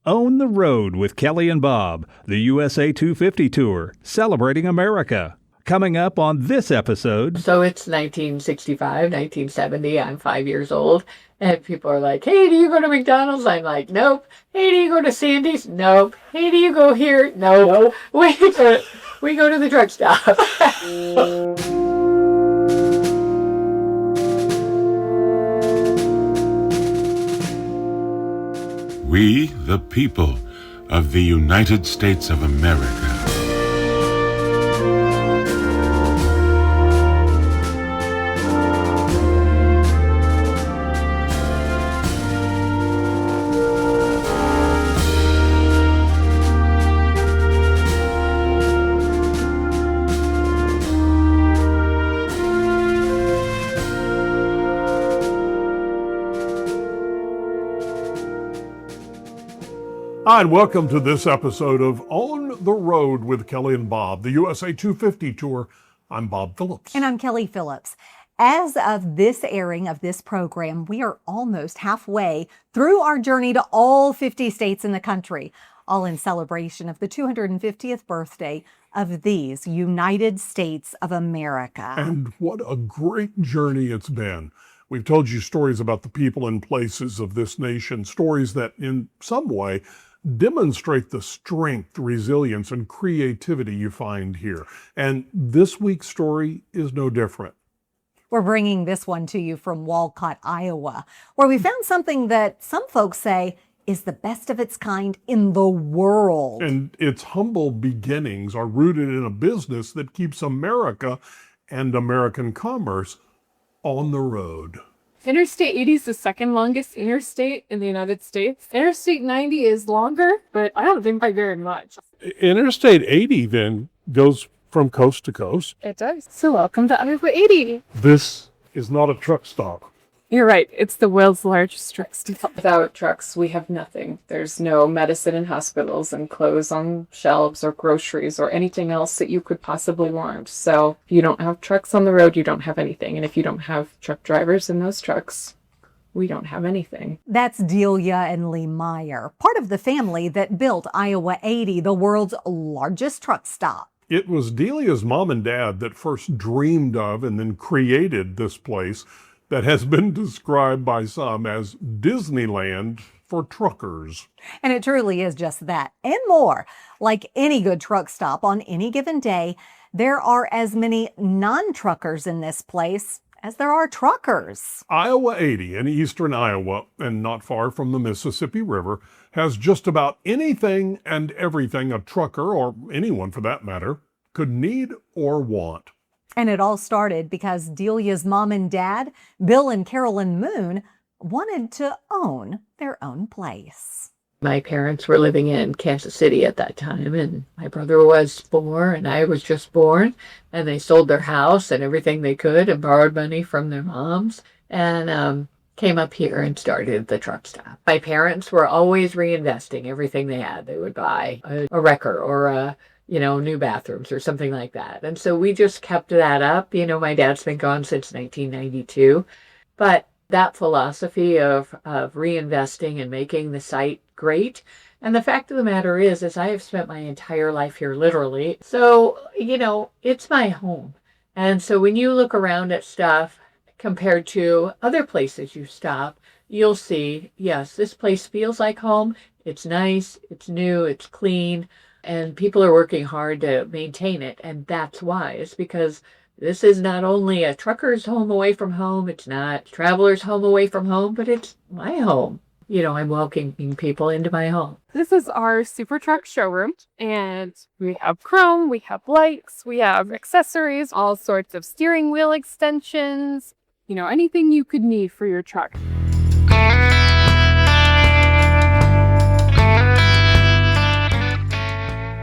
On the Road with Kelly and Bob, the USA 250 Tour, celebrating America. Coming up on this episode. So it's 1965, 1970. I'm 5 years old. And people are like, hey, do you go to McDonald's? I'm like, nope. Hey, do you go to Sandy's? Nope. Hey, do you go here? Nope. We go to the truck stop. We, the people of the United States of America. Hi, and welcome to this episode of On the Road with Kelly and Bob, the USA 250 Tour. I'm Bob Phillips. And I'm Kelly Phillips. As of this airing of this program, we are almost halfway through our journey to all 50 states in the country, all in celebration of the 250th birthday of these United States of America. And what a great journey it's been. We've told you stories about the people and places of this nation, stories that in some way demonstrate the strength, resilience, and creativity you find here. And this week's story is no different. We're bringing this one to you from Walcott, Iowa, where we found something that some folks say is the best of its kind in the world. And its humble beginnings are rooted in a business that keeps America and American commerce on the road. Interstate 80 is the second longest interstate in the United States. Interstate 90 is longer, but I don't think by very much. Interstate 80 then goes from coast to coast. It does. So welcome to Iowa 80. This is not a truck stop. You're right. It's the world's largest truck stop. Without trucks, we have nothing. There's no medicine in hospitals and clothes on shelves or groceries or anything else that you could possibly want. So if you don't have trucks on the road, you don't have anything. And if you don't have truck drivers in those trucks, we don't have anything. That's Delia and Lee Meyer, part of the family that built Iowa 80, the world's largest truck stop. It was Delia's mom and dad that first dreamed of and then created this place that has been described by some as Disneyland for truckers. And it truly is just that and more. Like any good truck stop on any given day, there are as many non-truckers in this place as there are truckers. Iowa 80 in eastern Iowa, and not far from the Mississippi River, has just about anything and everything a trucker, or anyone for that matter, could need or want. And it all started because Delia's mom and dad, Bill and Carolyn Moon, wanted to own their own place. My parents were living in Kansas City at that time, and my brother was 4 and I was just born, and they sold their house and everything they could and borrowed money from their moms and came up here and started the truck stop. My parents were always reinvesting everything they had. They would buy a wrecker or new bathrooms or something like that. And so we just kept that up. My dad's been gone since 1992. But that philosophy of reinvesting and making the site great. And the fact of the matter is I have spent my entire life here, literally. So, it's my home. And so when you look around at stuff compared to other places you stop, you'll see, yes, this place feels like home. It's nice, it's new, it's clean. And people are working hard to maintain it. And that's why. It's because this is not only a trucker's home away from home, it's not a traveler's home away from home, but it's my home. I'm welcoming people into my home. This is our super truck showroom, and we have chrome, we have lights, we have accessories, all sorts of steering wheel extensions, anything you could need for your truck.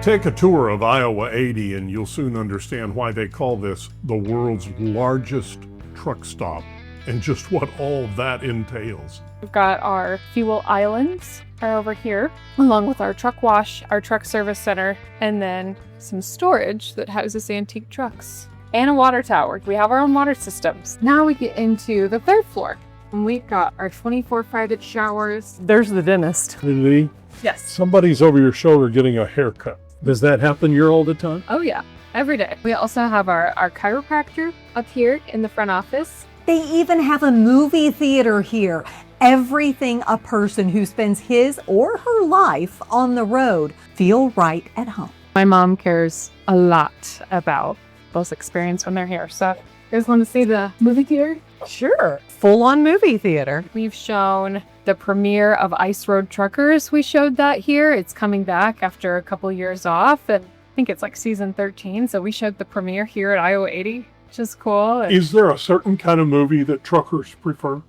Take a tour of Iowa 80 and you'll soon understand why they call this the world's largest truck stop and just what all that entails. We've got our fuel islands are over here, along with our truck wash, our truck service center, and then some storage that houses antique trucks. And a water tower. We have our own water systems. Now we get into the third floor. And we've got our 24 private showers. There's the dentist. Really? Yes. Somebody's over your shoulder getting a haircut. Does that happen here all the time? Oh yeah, every day. We also have our chiropractor up here in the front office. They even have a movie theater here. Everything a person who spends his or her life on the road feel right at home. My mom cares a lot about those experience when they're here. So you guys want to see the movie theater? Sure. Full-on movie theater. We've shown the premiere of Ice Road Truckers. We showed that here. It's coming back after a couple years off, and I think it's like season 13. So we showed the premiere here at Iowa 80, which is cool. Is there a certain kind of movie that truckers prefer?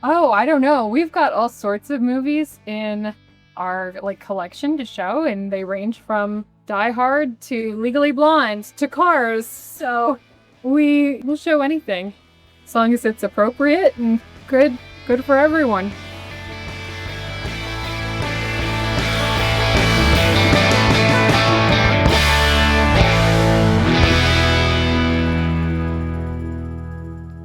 Oh, I don't know. We've got all sorts of movies in our collection to show, and they range from Die Hard to Legally Blonde to Cars. So we will show anything as long as it's appropriate and good for everyone.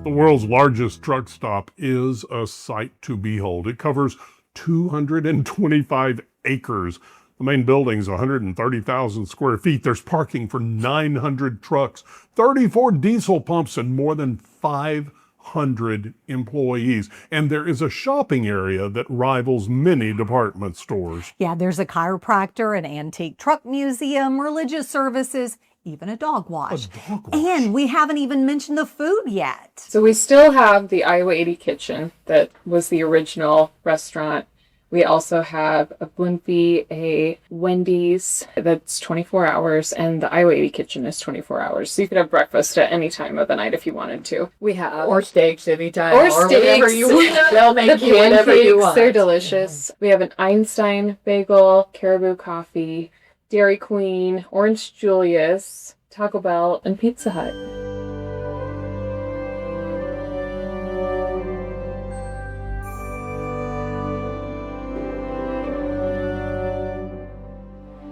The world's largest truck stop is a sight to behold. It covers 225 acres. The main building's 130,000 square feet. There's parking for 900 trucks, 34 diesel pumps, and more than 500 employees. And there is a shopping area that rivals many department stores. Yeah, there's a chiropractor, an antique truck museum, religious services, even a dog wash. A dog wash. And we haven't even mentioned the food yet. So we still have the Iowa 80 kitchen that was the original restaurant. We also have a Blimpie, a Wendy's that's 24 hours, and the Iowa 80 kitchen is 24 hours. So you could have breakfast at any time of the night if you wanted to. We have... Or steaks anytime. Or steaks. Whatever you want. They'll make the you whatever you want. They're delicious. We have an Einstein bagel, Caribou coffee, Dairy Queen, Orange Julius, Taco Bell, and Pizza Hut.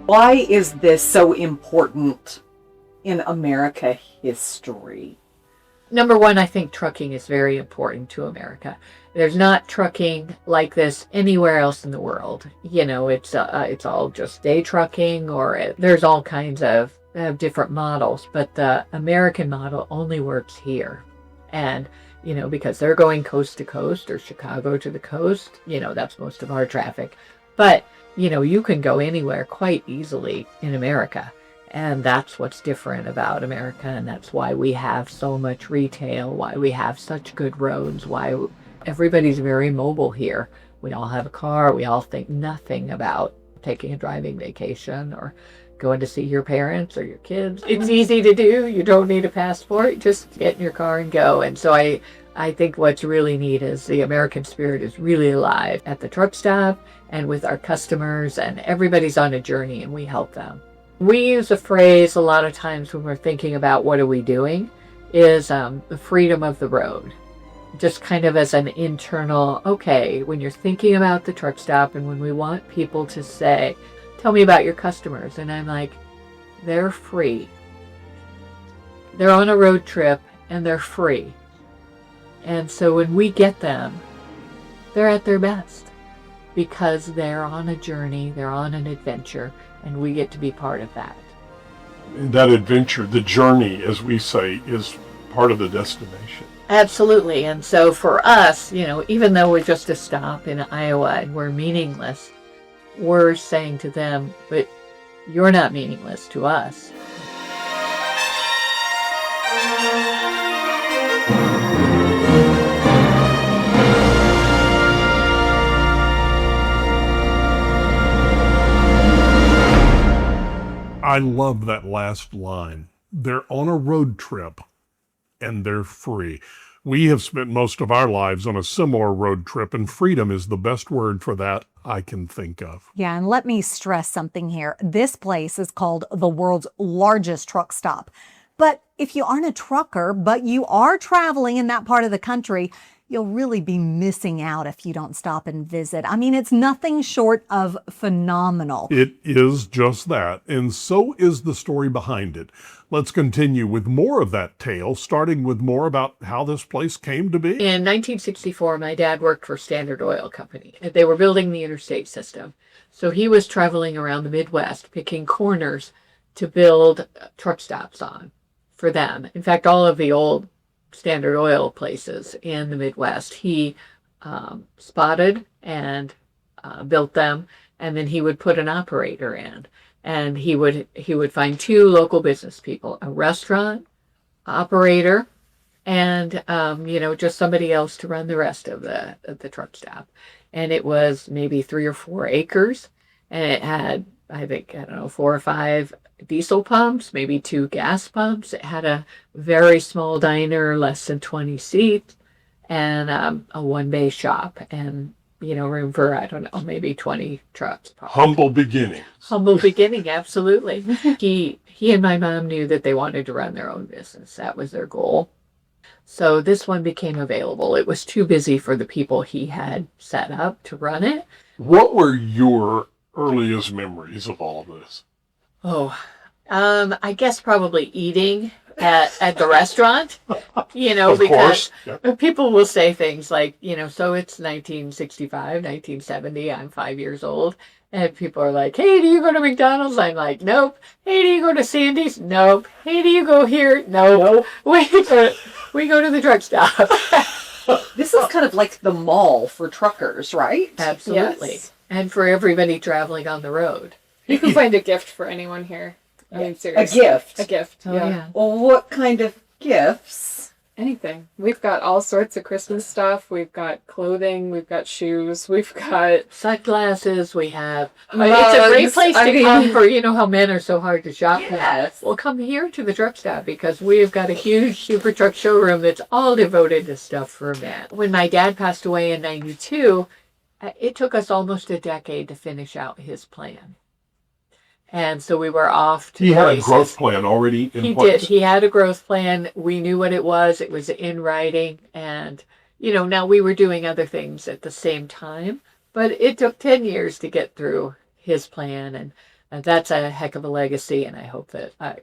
Why is this so important in America history? Number one, I think trucking is very important to America. There's not trucking like this anywhere else in the world. You know, it's all just day trucking, or there's all kinds of different models, but the American model only works here. And, you know, because they're going coast to coast or Chicago to the coast, you know, that's most of our traffic. But, you know, you can go anywhere quite easily in America. And that's what's different about America. And that's why we have so much retail, why we have such good roads, why everybody's very mobile here. We all have a car. We all think nothing about taking a driving vacation or going to see your parents or your kids. It's easy to do. You don't need a passport. Just get in your car and go. And so I think what's really neat is the American spirit is really alive at the truck stop and with our customers, and everybody's on a journey and we help them. We use a phrase a lot of times when we're thinking about what are we doing is the freedom of the road. Just kind of as an internal, okay, when you're thinking about the truck stop and when we want people to say, tell me about your customers. And I'm like, they're free. They're on a road trip and they're free. And so when we get them, they're at their best because they're on a journey, they're on an adventure, and we get to be part of that. That adventure, the journey, as we say, is part of the destination. Absolutely. And so for us, you know, even though we're just a stop in Iowa and we're meaningless, we're saying to them, but you're not meaningless to us. I love that last line. They're on a road trip and they're free. We have spent most of our lives on a similar road trip, and freedom is the best word for that I can think of. Yeah, and let me stress something here. This place is called the world's largest truck stop. But if you aren't a trucker, but you are traveling in that part of the country, you'll really be missing out if you don't stop and visit. I mean, it's nothing short of phenomenal. It is just that, and so is the story behind it. Let's continue with more of that tale, starting with more about how this place came to be. In 1964, my dad worked for Standard Oil Company. They were building the interstate system. So he was traveling around the Midwest picking corners to build truck stops on for them. In fact, all of the old Standard Oil places in the Midwest, he spotted and built them, and then he would put an operator in, and he would find two local business people, a restaurant operator, and just somebody else to run the rest of the truck stop. And it was maybe 3 or 4 acres, and it had, I think, I don't know, 4 or 5 diesel pumps, maybe 2 gas pumps. It had a very small diner, less than 20 seats, and a one-bay shop, and room for, I don't know, maybe 20 trucks. Probably. Humble beginning. Humble beginning, absolutely. He and my mom knew that they wanted to run their own business. That was their goal. So this one became available. It was too busy for the people he had set up to run it. What were your earliest memories of all of this? Oh, I guess probably eating at the restaurant, Of because course. Yep. people will say things like, so it's 1965, 1970, I'm 5 years old, and people are like, hey, do you go to McDonald's? I'm like, nope. Hey, do you go to Sandy's? Nope. Hey, do you go here? Nope. We go to the truck stop. This is kind of like the mall for truckers, right? Absolutely. Yes. And for everybody traveling on the road. You can find a gift for anyone here. I mean, A seriously. gift. A gift. Oh, yeah. Well, what kind of gifts? Anything. We've got all sorts of Christmas stuff. We've got clothing. We've got shoes. We've got Sunglasses, we have. It's a mugs. great place I to mean- come for, how men are so hard to shop Yes. for. Well, come here to the truck stop because we've got a huge super truck showroom that's all devoted to stuff for men. When my dad passed away in 92, it took us almost a decade to finish out his plan. And so we were off to He had a places. growth plan already in He place. did. He had a growth plan. We knew what it was. It was in writing. And, now we were doing other things at the same time. But it took 10 years to get through his plan. And that's a heck of a legacy. And I hope that,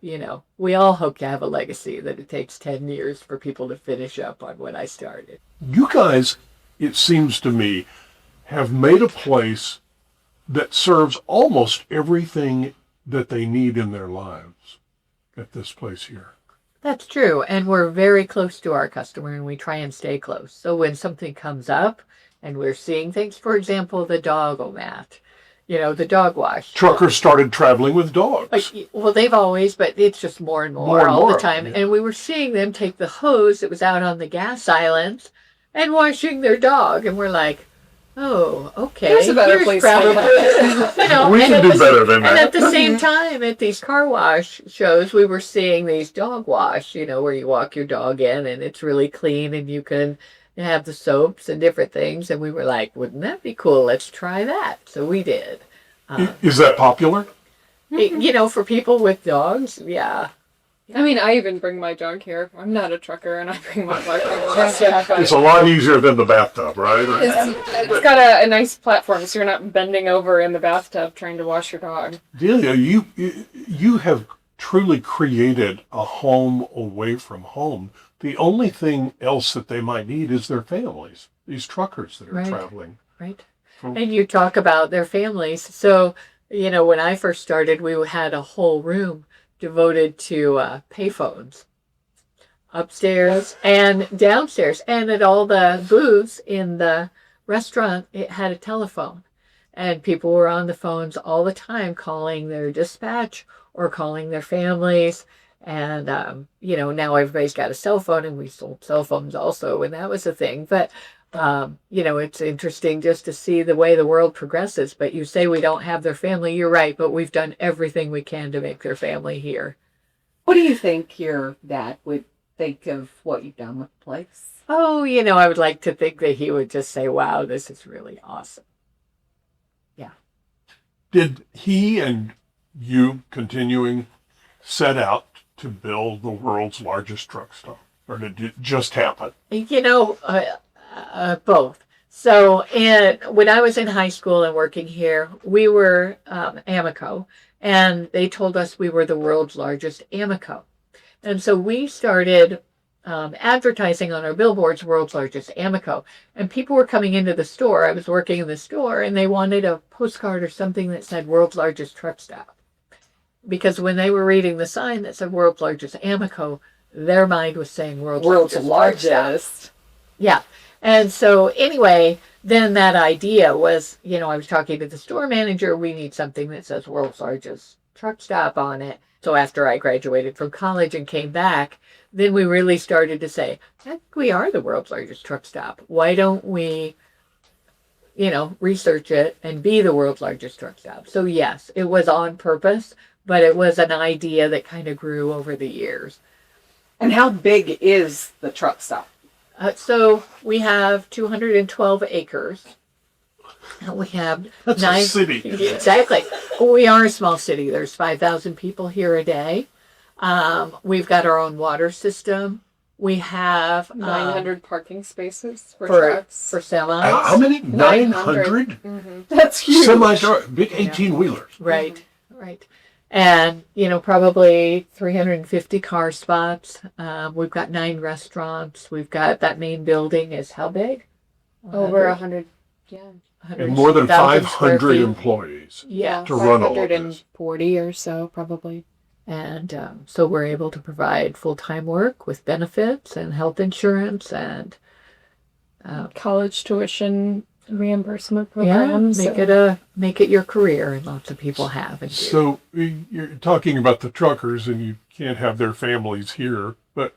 we all hope to have a legacy that it takes 10 years for people to finish up on what I started. You guys, it seems to me, have made a place that serves almost everything that they need in their lives at this place here. That's true. And we're very close to our customer and we try and stay close. So when something comes up and we're seeing things, for example, the dog-o-mat, the dog wash. Truckers started traveling with dogs. Well, they've always, but it's just more and more all the time. Yeah. And we were seeing them take the hose that was out on the gas islands and washing their dog. And we're like, oh, okay. Here's a better place for probably, We can do better than And that. at the same time, at these car wash shows, we were seeing these dog wash, where you walk your dog in and it's really clean and you can have the soaps and different things. And we were like, wouldn't that be cool? Let's try that. So we did. Is that popular? For people with dogs, yeah. I mean, I even bring my dog here. I'm not a trucker, and I bring my dog here. It's a lot easier than the bathtub, right? It's got a nice platform, so you're not bending over in the bathtub trying to wash your dog. Delia, you have truly created a home away from home. The only thing else that they might need is their families, these truckers that are Right. traveling. Right. And you talk about their families. So, when I first started, we had a whole room devoted to payphones upstairs and downstairs. And at all the booths in the restaurant, it had a telephone. And people were on the phones all the time calling their dispatch or calling their families. And, now everybody's got a cell phone and we sold cell phones also. And that was a thing. But, it's interesting just to see the way the world progresses. But you say we don't have their family. You're right. But we've done everything we can to make their family here. What do you think your dad would think of what you've done with the place? Oh, I would like to think that he would just say, wow, this is really awesome. Yeah. Did he and you continuing set out to build the world's largest truck stop? Or did it just happen? Both. So when I was in high school and working here, we were Amoco, and they told us we were the world's largest Amoco. And so we started advertising on our billboards, world's largest Amoco. And people were coming into the store. I was working in the store, and they wanted a postcard or something that said world's largest truck stop. Because when they were reading the sign that said world's largest Amoco, their mind was saying world's largest. Yeah. And so anyway, then that idea was, I was talking to the store manager, we need something that says world's largest truck stop on it. So after I graduated from college and came back, then we really started to say, I think we are the world's largest truck stop. Why don't we, research it and be the world's largest truck stop? So yes, it was on purpose, but it was an idea that kind of grew over the years. And how big is the truck stop? So we have 212 acres. We have That's a city. Exactly. We are a small city. There's 5,000 people here a day. We've got our own water system. We have 900 parking spaces for trucks. For semis. How many? 900? Mm-hmm. That's huge. Semi-truck, big 18-wheelers. Right. And, probably 350 car spots. We've got 9 restaurants. We've got that main building is how big? Over 100, yeah. And more than 100,000 square 500 feet. employees Yeah. to run all of this. 540 or so, probably. And so we're able to provide full-time work with benefits and health insurance and college tuition reimbursement programs. Make it your career, and lots of people have. And do. So you're talking about the truckers, and you can't have their families here, but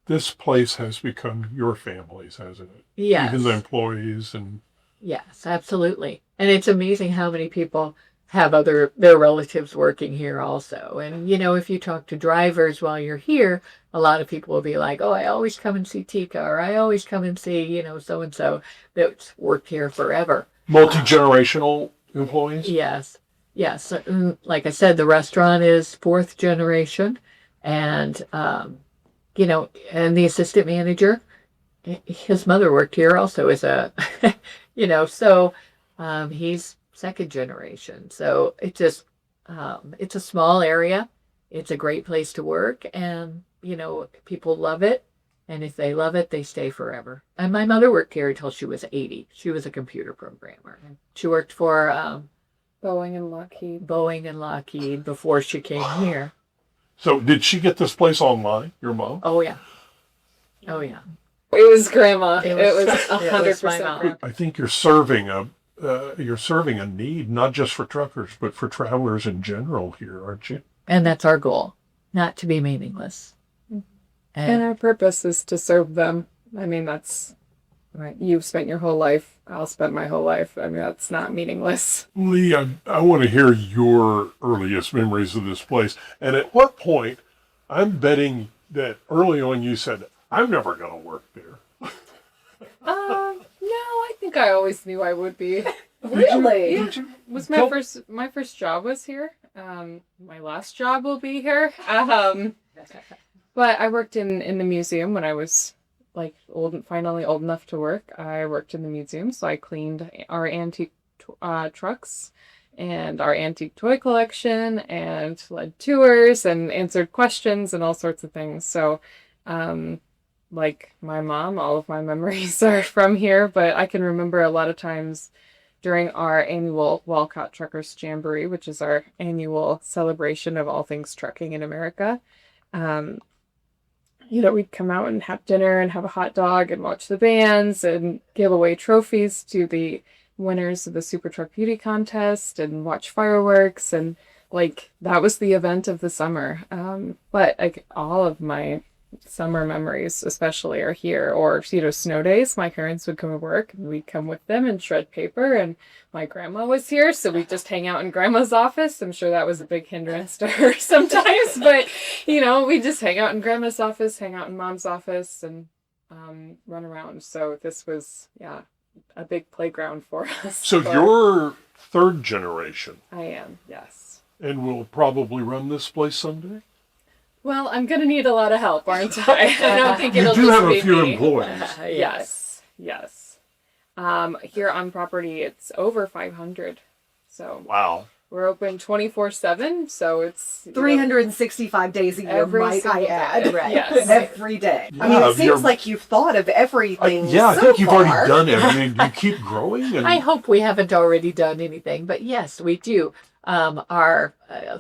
this place has become your families, hasn't it? Yes. Even the employees and... Yes, absolutely. And it's amazing how many people have their relatives working here also. And, if you talk to drivers while you're here, a lot of people will be like, oh, I always come and see Tika, or I always come and see, so-and-so that's worked here forever. Multi-generational employees? Yes. Like I said, the restaurant is 4th generation. And, and the assistant manager, his mother worked here also as a, he's 2nd generation. So it just, it's a small area. It's a great place to work, and, people love it. And if they love it, they stay forever. And my mother worked here until she was 80. She was a computer programmer. She worked for Boeing and Lockheed before she came here. So did she get this place online, your mom? Oh, yeah. It was Grandma. It was 100% my mom. Grandma. I think you're serving a need, not just for truckers, but for travelers in general here, aren't you? And that's our goal, not to be meaningless. And our purpose is to serve them. I mean, that's right. You've spent your whole life. I'll spend my whole life. I mean, that's not meaningless. Lee, I want to hear your earliest memories of this place. And at what point, I'm betting that early on you said, I'm never going to work there. No, I think I always knew I would be. Really? Yeah. Was my first job was here. My last job will be here. But I worked in the museum when I was finally old enough to work. I worked in the museum, so I cleaned our antique trucks and our antique toy collection and led tours and answered questions and all sorts of things. So, like my mom, all of my memories are from here, but I can remember a lot of times during our annual Walcott Truckers Jamboree, which is our annual celebration of all things trucking in America. We'd come out and have dinner and have a hot dog and watch the bands and give away trophies to the winners of the Super Truck Beauty Contest and watch fireworks. And that was the event of the summer. But all of my summer memories especially are here, or snow days. My parents would come to work and we'd come with them and shred paper, and my grandma was here, so we'd just hang out in grandma's office. I'm sure that was a big hindrance to her sometimes, but we just hang out in grandma's office, hang out in mom's office, and run around. So this was a big playground for us. So you're 3rd generation. I am, yes. And will probably run this place someday? Well, I'm going to need a lot of help, aren't I? I don't think it'll You do just have be a few me. employees. Yes. Here on property, it's over 500. So Wow. We're open 24/7, so it's 365 days a year, every might I single add. day. Right. Yes. Every day. I mean, Yeah, it seems like you've thought of everything. I so think you've far. already done everything. You keep growing. And I hope we haven't already done anything, but yes, we do. Our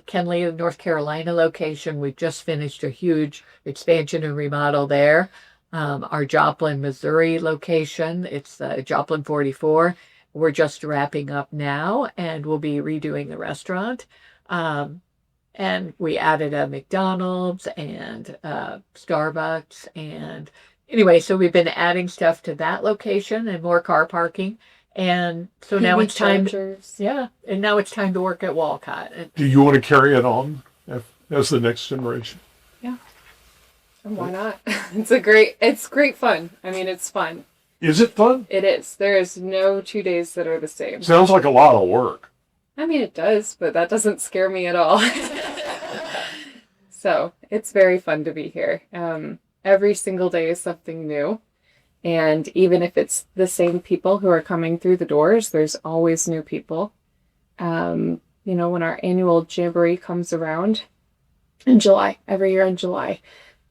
Kenley, North Carolina location, we've just finished a huge expansion and remodel there. Our Joplin, Missouri location, it's Joplin 44. We're just wrapping up now, and we'll be redoing the restaurant. And we added a McDonald's and Starbucks. And anyway, so we've been adding stuff to that location and more car parking. And so now PV it's time. chargers. Yeah. And now it's time to work at Walcott. And do you want to carry it on as the next generation? Yeah. And why not? It's great fun. I mean, it's fun. Is it fun? It is. There is no 2 days that are the same. Sounds like a lot of work. I mean, it does, but that doesn't scare me at all. So it's very fun to be here. Every single day is something new. And even if it's the same people who are coming through the doors, there's always new people. When our annual jamboree comes around in July, every year in July,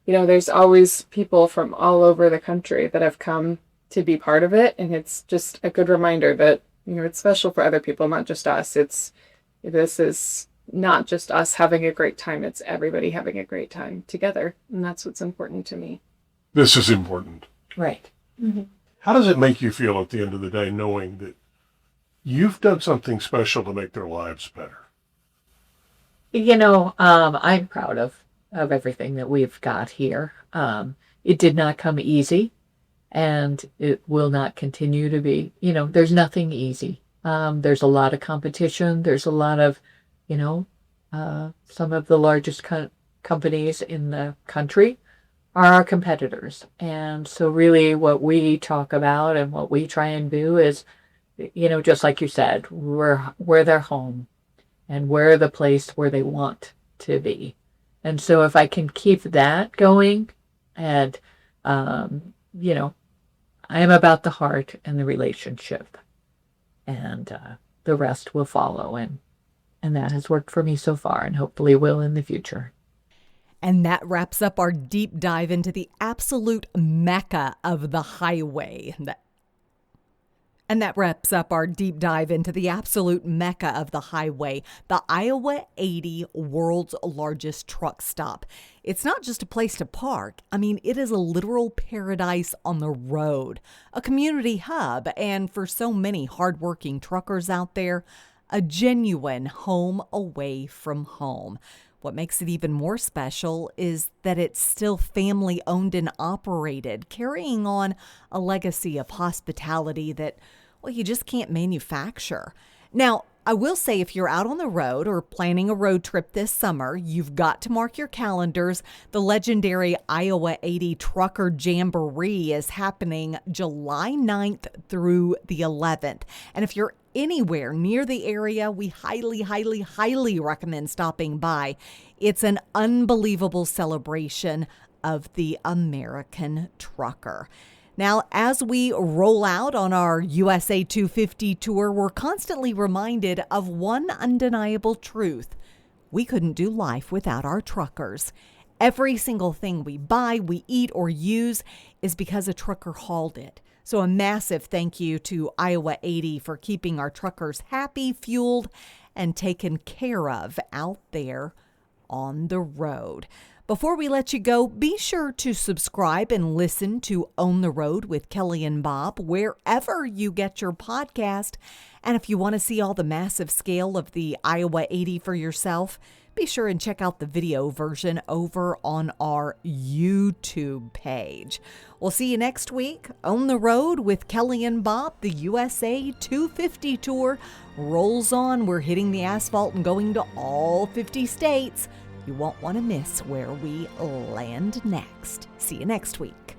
there's always people from all over the country that have come to be part of it. And it's just a good reminder that, it's special for other people, not just us. This is not just us having a great time. It's everybody having a great time together. And that's what's important to me. This is important. right. Mm-hmm. How does it make you feel at the end of the day knowing that you've done something special to make their lives better? I'm proud of everything that we've got here. It did not come easy, and it will not continue to be. There's nothing easy. There's a lot of competition. There's a lot of, some of the largest companies in the country are our competitors. And so really what we talk about and what we try and do is, just like you said, we're their home, and we're the place where they want to be. And so if I can keep that going, and, I am about the heart and the relationship, and the rest will follow. And that has worked for me so far, and hopefully will in the future. And that wraps up our deep dive into the absolute mecca of the highway. And that wraps up our deep dive into the absolute mecca of the highway, the Iowa 80 world's largest truck stop. It's not just a place to park. I mean, it is a literal paradise on the road, a community hub, and for so many hardworking truckers out there, a genuine home away from home. What makes it even more special is that it's still family owned and operated, carrying on a legacy of hospitality that, you just can't manufacture. Now, I will say if you're out on the road or planning a road trip this summer, you've got to mark your calendars. The legendary Iowa 80 Trucker Jamboree is happening July 9th through the 11th. And if you're anywhere near the area, we highly, highly, highly recommend stopping by. It's an unbelievable celebration of the American trucker. Now, as we roll out on our USA 250 tour, we're constantly reminded of one undeniable truth. We couldn't do life without our truckers. Every single thing we buy, we eat, or use is because a trucker hauled it. So a massive thank you to Iowa 80 for keeping our truckers happy, fueled, and taken care of out there on the road. Before we let you go, be sure to subscribe and listen to Own the Road with Kelly and Bob wherever you get your podcast. And if you want to see all the massive scale of the Iowa 80 for yourself, be sure and check out the video version over on our YouTube page. We'll see you next week. On the Road with Kelly and Bob, the USA 250 tour rolls on. We're hitting the asphalt and going to all 50 states. You won't want to miss where we land next. See you next week.